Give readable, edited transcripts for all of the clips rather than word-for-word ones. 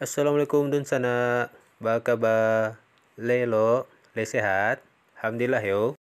Assalamualaikum dun sana. Ba kabar? Le lo, le sehat? Alhamdulillah yo.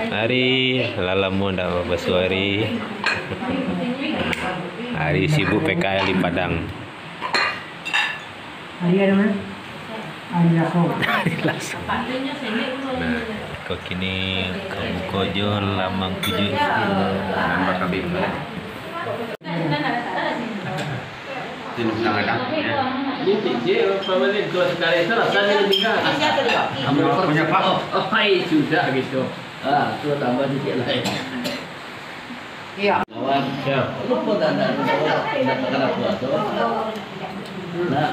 Hari lalamun dah basuari. Hari sibuk PKL di Padang. Hari ada mana? Hari langsung. Nah, kau kini kamu kojo lamang tujuh. Nambah kabin. Punya Pak. Oh, sudah gitu. Itu tambah dikit lain. Iya. Lawan. Ya. Lupa dan apa tuh? Nah.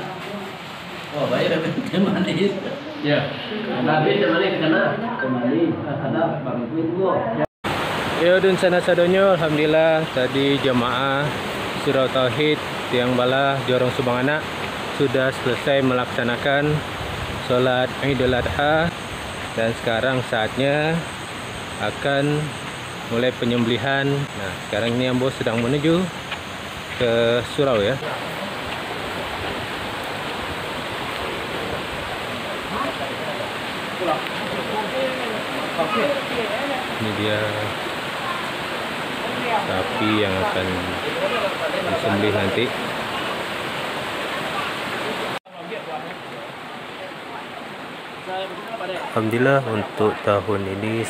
Oh, bayar ke manis. Ya. Tapi manis kemana? Ada Bang Tunggu. Yo dun sana sadonyo, alhamdulillah tadi jemaah Surau Tauhid Tiang Bala Jorong Subang Anak sudah selesai melaksanakan sholat Idul Adha dan sekarang saatnya akan mulai penyembelihan. Nah, sekarang ini Ambo sedang menuju ke surau ya. Ini dia sapi yang akan disembelih nanti. Alhamdulillah untuk tahun ini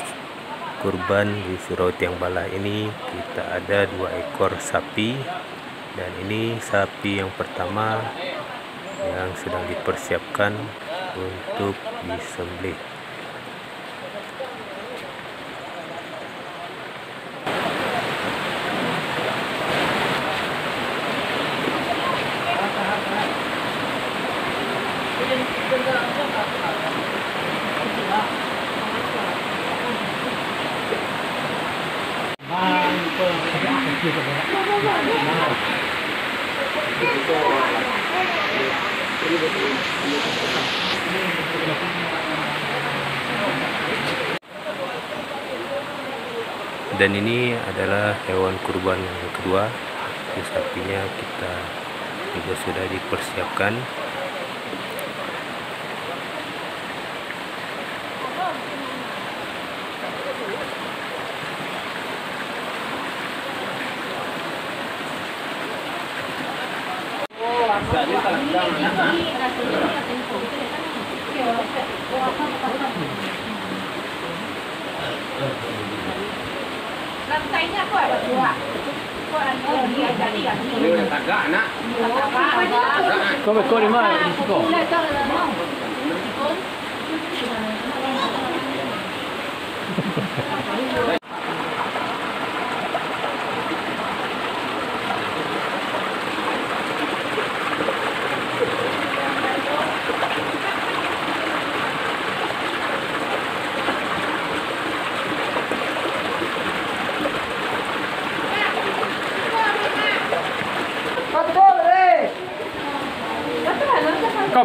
kurban di Surau Tiang Bala ini kita ada 2 ekor sapi, dan ini sapi yang pertama yang sedang dipersiapkan untuk disembelih. Dan ini adalah hewan kurban yang kedua. Sapinya kita juga sudah dipersiapkan. Lantainya kok ada dua. Kok ada dia jadi kan. Ini udah tagak nak. Kau di mana? Di situ.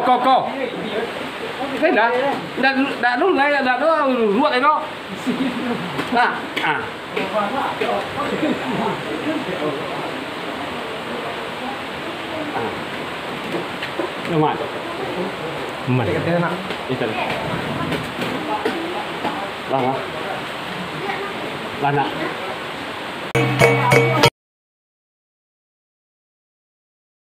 Kau. Thế đã lúc này đã nó ruột này nó. À. Lumayan. Man. Itu. Lana.